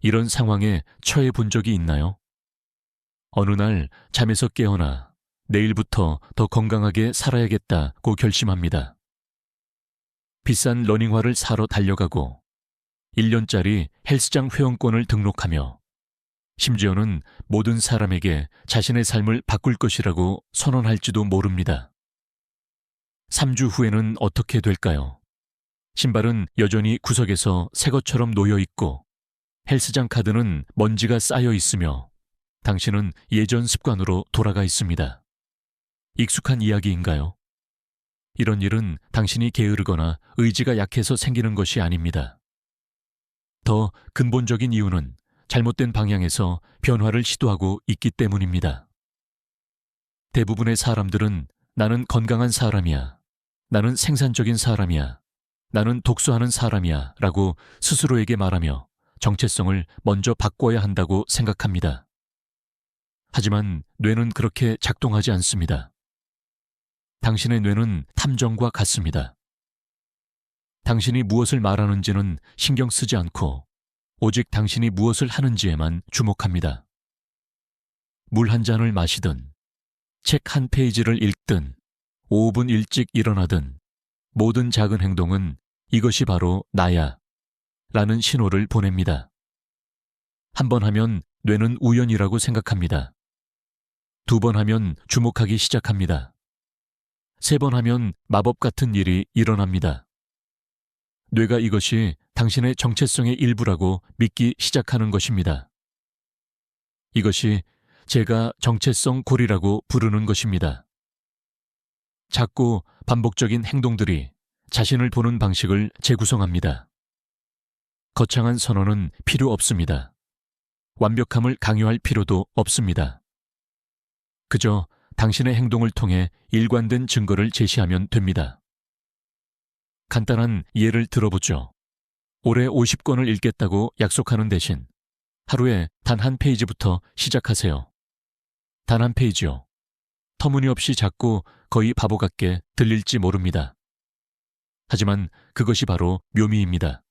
이런 상황에 처해 본 적이 있나요? 어느 날 잠에서 깨어나 내일부터 더 건강하게 살아야겠다고 결심합니다. 비싼 러닝화를 사러 달려가고 1년짜리 헬스장 회원권을 등록하며 심지어는 모든 사람에게 자신의 삶을 바꿀 것이라고 선언할지도 모릅니다. 3주 후에는 어떻게 될까요? 신발은 여전히 구석에서 새 것처럼 놓여 있고 헬스장 카드는 먼지가 쌓여 있으며 당신은 예전 습관으로 돌아가 있습니다. 익숙한 이야기인가요? 이런 일은 당신이 게으르거나 의지가 약해서 생기는 것이 아닙니다. 더 근본적인 이유는 잘못된 방향에서 변화를 시도하고 있기 때문입니다. 대부분의 사람들은 나는 건강한 사람이야, 나는 생산적인 사람이야, 나는 독서하는 사람이야 라고 스스로에게 말하며 정체성을 먼저 바꿔야 한다고 생각합니다. 하지만 뇌는 그렇게 작동하지 않습니다. 당신의 뇌는 탐정과 같습니다. 당신이 무엇을 말하는지는 신경 쓰지 않고 오직 당신이 무엇을 하는지에만 주목합니다. 물 한 잔을 마시든, 책 한 페이지를 읽든, 5분 일찍 일어나든 모든 작은 행동은 이것이 바로 나야 라는 신호를 보냅니다. 한 번 하면 뇌는 우연이라고 생각합니다. 2번 하면 주목하기 시작합니다. 3번 하면 마법 같은 일이 일어납니다. 뇌가 이것이 당신의 정체성의 일부라고 믿기 시작하는 것입니다. 이것이 제가 정체성 고리라고 부르는 것입니다. 작고 반복적인 행동들이 자신을 보는 방식을 재구성합니다. 거창한 선언은 필요 없습니다. 완벽함을 강요할 필요도 없습니다. 그저 당신의 행동을 통해 일관된 증거를 제시하면 됩니다. 간단한 예를 들어보죠. 올해 50권을 읽겠다고 약속하는 대신 하루에 단 한 페이지부터 시작하세요. 단 한 페이지요. 터무니없이 작고 거의 바보 같게 들릴지 모릅니다. 하지만 그것이 바로 묘미입니다.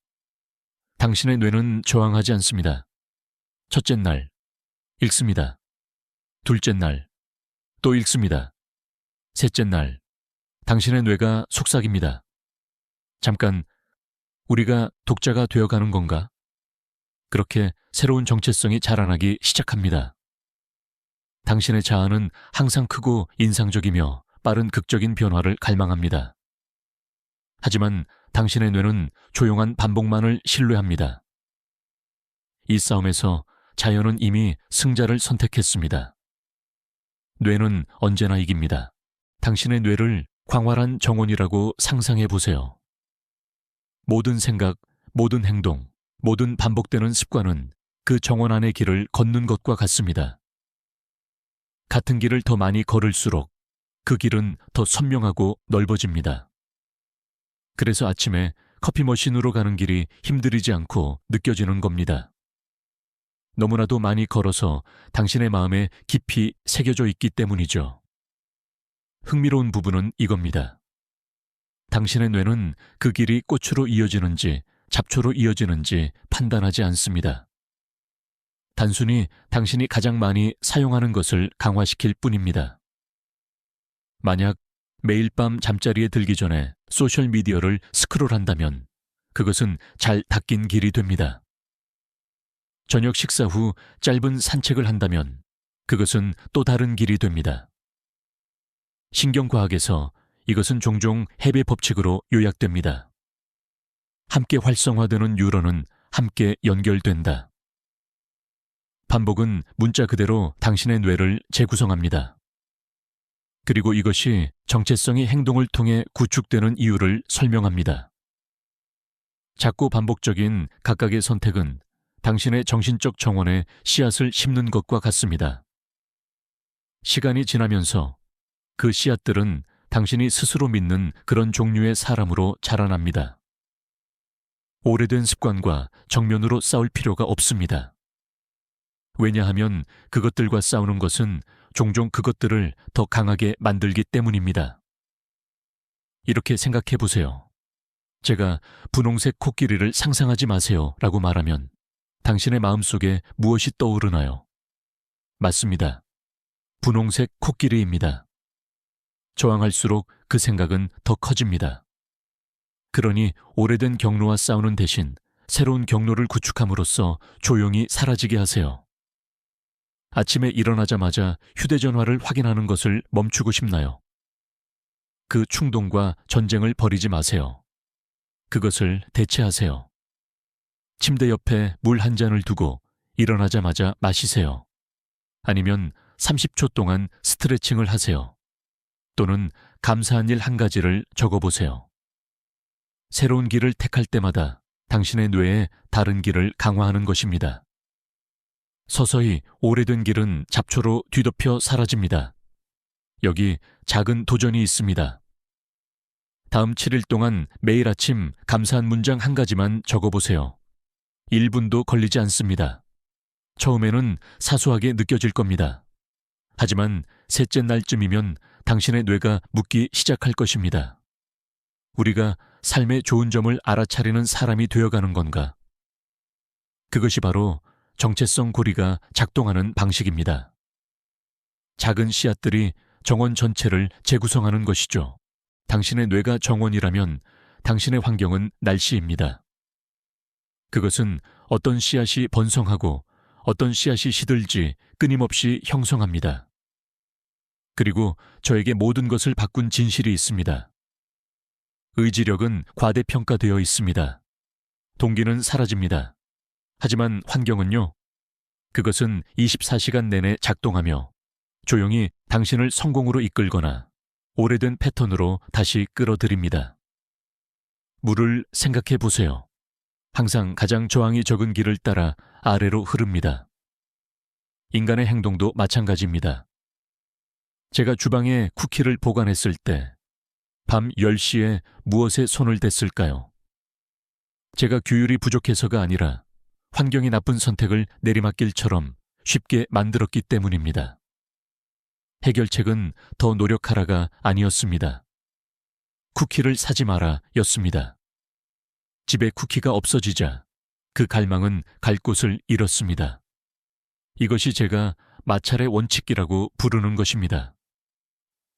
당신의 뇌는 저항하지 않습니다. 첫째 날, 읽습니다. 둘째 날, 또 읽습니다. 셋째 날, 당신의 뇌가 속삭입니다. 잠깐, 우리가 독자가 되어가는 건가? 그렇게 새로운 정체성이 자라나기 시작합니다. 당신의 자아는 항상 크고 인상적이며 빠른 극적인 변화를 갈망합니다. 하지만 당신의 뇌는 조용한 반복만을 신뢰합니다. 이 싸움에서 자연은 이미 승자를 선택했습니다. 뇌는 언제나 이깁니다. 당신의 뇌를 광활한 정원이라고 상상해 보세요. 모든 생각, 모든 행동, 모든 반복되는 습관은 그 정원 안의 길을 걷는 것과 같습니다. 같은 길을 더 많이 걸을수록 그 길은 더 선명하고 넓어집니다. 그래서 아침에 커피 머신으로 가는 길이 힘들이지 않고 느껴지는 겁니다. 너무나도 많이 걸어서 당신의 마음에 깊이 새겨져 있기 때문이죠. 흥미로운 부분은 이겁니다. 당신의 뇌는 그 길이 꽃으로 이어지는지 잡초로 이어지는지 판단하지 않습니다. 단순히 당신이 가장 많이 사용하는 것을 강화시킬 뿐입니다. 만약 매일 밤 잠자리에 들기 전에 소셜미디어를 스크롤한다면 그것은 잘 닦인 길이 됩니다. 저녁 식사 후 짧은 산책을 한다면 그것은 또 다른 길이 됩니다. 신경과학에서 이것은 종종 헤베 법칙으로 요약됩니다. 함께 활성화되는 뉴런은 함께 연결된다. 반복은 문자 그대로 당신의 뇌를 재구성합니다. 그리고 이것이 정체성이 행동을 통해 구축되는 이유를 설명합니다. 작고 반복적인 각각의 선택은 당신의 정신적 정원에 씨앗을 심는 것과 같습니다. 시간이 지나면서 그 씨앗들은 당신이 스스로 믿는 그런 종류의 사람으로 자라납니다. 오래된 습관과 정면으로 싸울 필요가 없습니다. 왜냐하면 그것들과 싸우는 것은 종종 그것들을 더 강하게 만들기 때문입니다. 이렇게 생각해 보세요. 제가 분홍색 코끼리를 상상하지 마세요 라고 말하면 당신의 마음속에 무엇이 떠오르나요? 맞습니다. 분홍색 코끼리입니다. 저항할수록 그 생각은 더 커집니다. 그러니 오래된 경로와 싸우는 대신 새로운 경로를 구축함으로써 조용히 사라지게 하세요. 아침에 일어나자마자 휴대전화를 확인하는 것을 멈추고 싶나요? 그 충동과 전쟁을 벌이지 마세요. 그것을 대체하세요. 침대 옆에 물 한 잔을 두고 일어나자마자 마시세요. 아니면 30초 동안 스트레칭을 하세요. 또는 감사한 일 한 가지를 적어보세요. 새로운 길을 택할 때마다 당신의 뇌에 다른 길을 강화하는 것입니다. 서서히 오래된 길은 잡초로 뒤덮여 사라집니다. 여기 작은 도전이 있습니다. 다음 7일 동안 매일 아침 감사한 문장 한 가지만 적어보세요. 1분도 걸리지 않습니다. 처음에는 사소하게 느껴질 겁니다. 하지만 셋째 날쯤이면 당신의 뇌가 묻기 시작할 것입니다. 우리가 삶의 좋은 점을 알아차리는 사람이 되어가는 건가? 그것이 바로 정체성 고리가 작동하는 방식입니다. 작은 씨앗들이 정원 전체를 재구성하는 것이죠. 당신의 뇌가 정원이라면 당신의 환경은 날씨입니다. 그것은 어떤 씨앗이 번성하고 어떤 씨앗이 시들지 끊임없이 형성합니다. 그리고 저에게 모든 것을 바꾼 진실이 있습니다. 의지력은 과대평가되어 있습니다. 동기는 사라집니다. 하지만 환경은요? 그것은 24시간 내내 작동하며 조용히 당신을 성공으로 이끌거나 오래된 패턴으로 다시 끌어들입니다. 물을 생각해 보세요. 항상 가장 저항이 적은 길을 따라 아래로 흐릅니다. 인간의 행동도 마찬가지입니다. 제가 주방에 쿠키를 보관했을 때 밤 10시에 무엇에 손을 댔을까요? 제가 규율이 부족해서가 아니라 환경이 나쁜 선택을 내리막길처럼 쉽게 만들었기 때문입니다. 해결책은 더 노력하라가 아니었습니다. 쿠키를 사지 마라 였습니다. 집에 쿠키가 없어지자 그 갈망은 갈 곳을 잃었습니다. 이것이 제가 마찰의 원칙이라고 부르는 것입니다.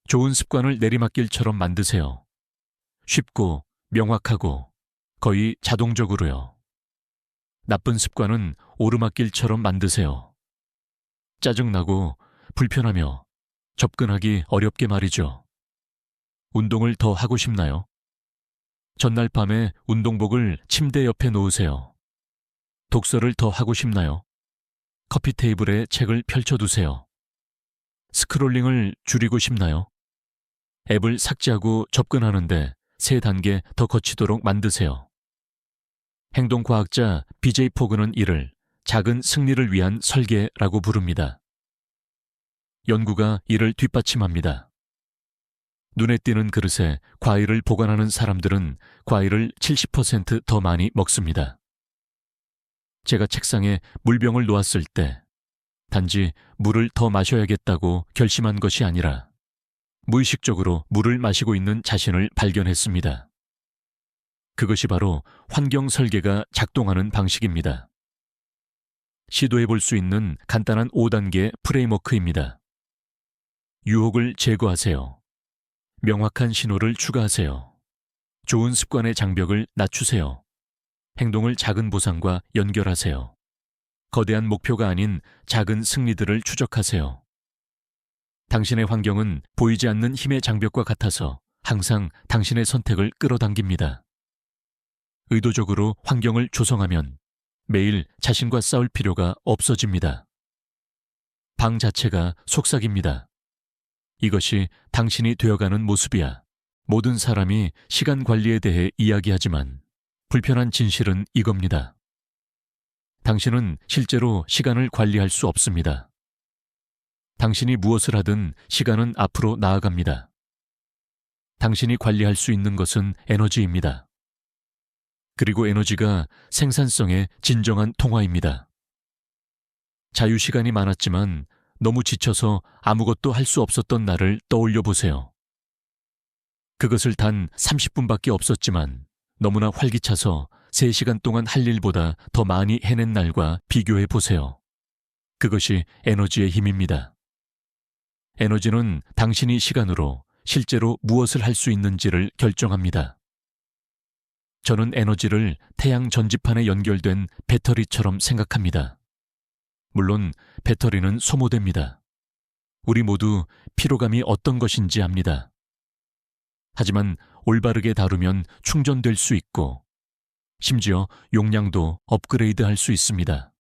좋은 습관을 내리막길처럼 만드세요. 쉽고 명확하고 거의 자동적으로요. 나쁜 습관은 오르막길처럼 만드세요. 짜증나고 불편하며 접근하기 어렵게 말이죠. 운동을 더 하고 싶나요? 전날 밤에 운동복을 침대 옆에 놓으세요. 독서를 더 하고 싶나요? 커피 테이블에 책을 펼쳐두세요. 스크롤링을 줄이고 싶나요? 앱을 삭제하고 접근하는데 3단계 더 거치도록 만드세요. 행동과학자 BJ 포그는 이를 작은 승리를 위한 설계라고 부릅니다. 연구가 이를 뒷받침합니다. 눈에 띄는 그릇에 과일을 보관하는 사람들은 과일을 70% 더 많이 먹습니다. 제가 책상에 물병을 놓았을 때 단지 물을 더 마셔야겠다고 결심한 것이 아니라 무의식적으로 물을 마시고 있는 자신을 발견했습니다. 그것이 바로 환경 설계가 작동하는 방식입니다. 시도해 볼 수 있는 간단한 5단계 프레임워크입니다. 유혹을 제거하세요. 명확한 신호를 추가하세요. 좋은 습관의 장벽을 낮추세요. 행동을 작은 보상과 연결하세요. 거대한 목표가 아닌 작은 승리들을 추적하세요. 당신의 환경은 보이지 않는 힘의 장벽과 같아서 항상 당신의 선택을 끌어당깁니다. 의도적으로 환경을 조성하면 매일 자신과 싸울 필요가 없어집니다. 방 자체가 속삭입니다. 이것이 당신이 되어가는 모습이야. 모든 사람이 시간 관리에 대해 이야기하지만 불편한 진실은 이겁니다. 당신은 실제로 시간을 관리할 수 없습니다. 당신이 무엇을 하든 시간은 앞으로 나아갑니다. 당신이 관리할 수 있는 것은 에너지입니다. 그리고 에너지가 생산성의 진정한 통화입니다. 자유시간이 많았지만 너무 지쳐서 아무것도 할 수 없었던 날을 떠올려 보세요. 그것을 단 30분밖에 없었지만 너무나 활기차서 3시간 동안 할 일보다 더 많이 해낸 날과 비교해 보세요. 그것이 에너지의 힘입니다. 에너지는 당신이 시간으로 실제로 무엇을 할 수 있는지를 결정합니다. 저는 에너지를 태양 전지판에 연결된 배터리처럼 생각합니다. 물론 배터리는 소모됩니다. 우리 모두 피로감이 어떤 것인지 압니다. 하지만 올바르게 다루면 충전될 수 있고 심지어 용량도 업그레이드할 수 있습니다.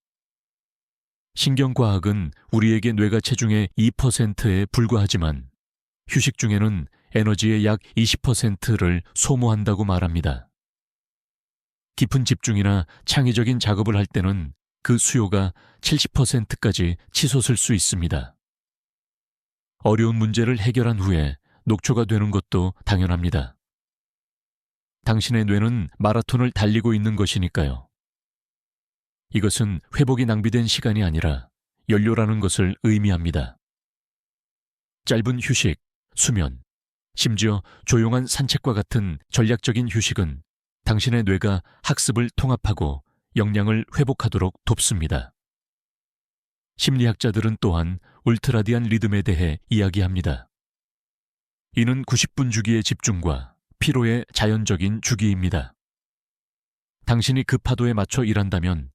신경과학은 우리에게 뇌가 체중의 2%에 불과하지만 휴식 중에는 에너지의 약 20%를 소모한다고 말합니다. 깊은 집중이나 창의적인 작업을 할 때는 그 수요가 70%까지 치솟을 수 있습니다. 어려운 문제를 해결한 후에 녹초가 되는 것도 당연합니다. 당신의 뇌는 마라톤을 달리고 있는 것이니까요. 이것은 회복이 낭비된 시간이 아니라 연료라는 것을 의미합니다. 짧은 휴식, 수면, 심지어 조용한 산책과 같은 전략적인 휴식은 당신의 뇌가 학습을 통합하고 역량을 회복하도록 돕습니다. 심리학자들은 또한 울트라디안 리듬에 대해 이야기합니다. 이는 90분 주기의 집중과 피로의 자연적인 주기입니다. 당신이 그 파도에 맞춰 일한다면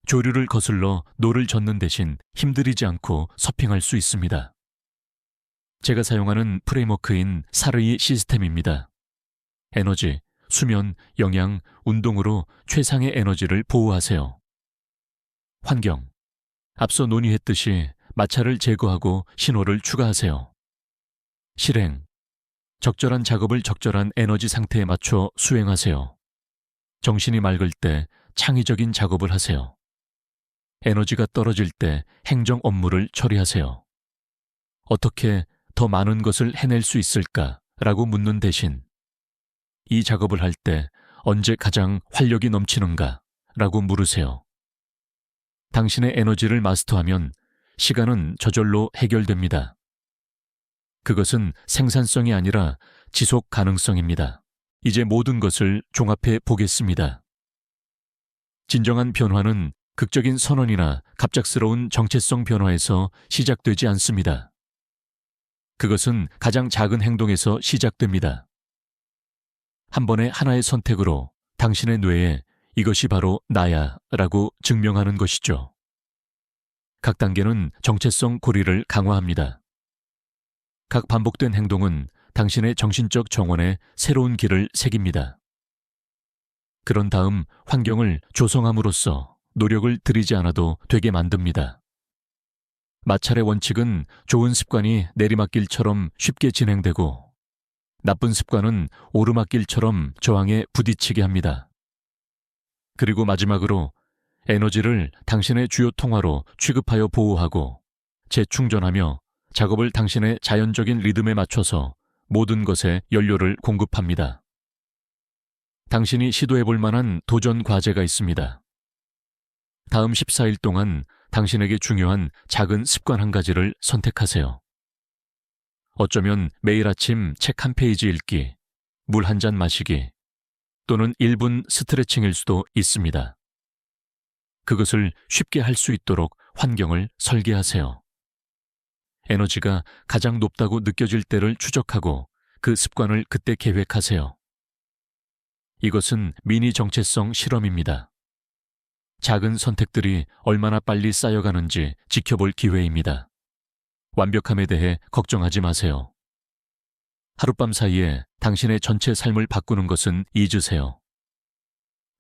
조류를 거슬러 노를 젓는 대신 힘들이지 않고 서핑할 수 있습니다. 제가 사용하는 프레임워크인 사르이 시스템입니다. 에너지, 수면, 영양, 운동으로 최상의 에너지를 보호하세요. 환경, 앞서 논의했듯이 마찰을 제거하고 신호를 추가하세요. 실행, 적절한 작업을 적절한 에너지 상태에 맞춰 수행하세요. 정신이 맑을 때 창의적인 작업을 하세요. 에너지가 떨어질 때 행정 업무를 처리하세요. 어떻게 더 많은 것을 해낼 수 있을까라고 묻는 대신 이 작업을 할 때 언제 가장 활력이 넘치는가라고 물으세요. 당신의 에너지를 마스터하면 시간은 저절로 해결됩니다. 그것은 생산성이 아니라 지속 가능성입니다. 이제 모든 것을 종합해 보겠습니다. 진정한 변화는 극적인 선언이나 갑작스러운 정체성 변화에서 시작되지 않습니다. 그것은 가장 작은 행동에서 시작됩니다. 한 번의 하나의 선택으로 당신의 뇌에 이것이 바로 나야 라고 증명하는 것이죠. 각 단계는 정체성 고리를 강화합니다. 각 반복된 행동은 당신의 정신적 정원에 새로운 길을 새깁니다. 그런 다음 환경을 조성함으로써 노력을 들이지 않아도 되게 만듭니다. 마찰의 원칙은 좋은 습관이 내리막길처럼 쉽게 진행되고 나쁜 습관은 오르막길처럼 저항에 부딪히게 합니다. 그리고 마지막으로 에너지를 당신의 주요 통화로 취급하여 보호하고 재충전하며 작업을 당신의 자연적인 리듬에 맞춰서 모든 것에 연료를 공급합니다. 당신이 시도해볼 만한 도전 과제가 있습니다. 다음 14일 동안 당신에게 중요한 작은 습관 한 가지를 선택하세요. 어쩌면 매일 아침 책 한 페이지 읽기, 물 한 잔 마시기, 또는 1분 스트레칭일 수도 있습니다. 그것을 쉽게 할 수 있도록 환경을 설계하세요. 에너지가 가장 높다고 느껴질 때를 추적하고 그 습관을 그때 계획하세요. 이것은 미니 정체성 실험입니다. 작은 선택들이 얼마나 빨리 쌓여가는지 지켜볼 기회입니다. 완벽함에 대해 걱정하지 마세요. 하룻밤 사이에 당신의 전체 삶을 바꾸는 것은 잊으세요.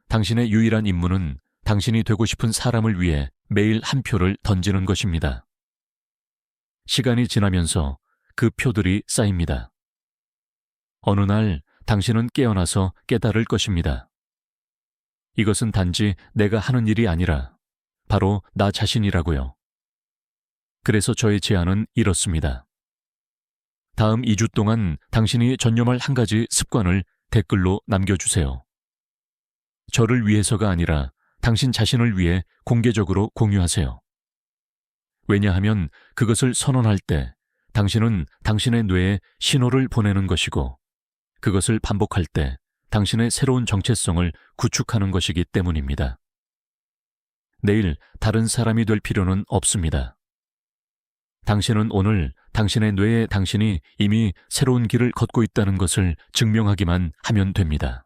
당신의 유일한 임무는 당신이 되고 싶은 사람을 위해 매일 한 표를 던지는 것입니다. 시간이 지나면서 그 표들이 쌓입니다. 어느 날 당신은 깨어나서 깨달을 것입니다. 이것은 단지 내가 하는 일이 아니라 바로 나 자신이라고요. 그래서 저의 제안은 이렇습니다. 다음 2주 동안 당신이 전념할 한 가지 습관을 댓글로 남겨주세요. 저를 위해서가 아니라 당신 자신을 위해 공개적으로 공유하세요. 왜냐하면 그것을 선언할 때 당신은 당신의 뇌에 신호를 보내는 것이고 그것을 반복할 때 당신의 새로운 정체성을 구축하는 것이기 때문입니다. 내일 다른 사람이 될 필요는 없습니다. 당신은 오늘 당신의 뇌에 당신이 이미 새로운 길을 걷고 있다는 것을 증명하기만 하면 됩니다.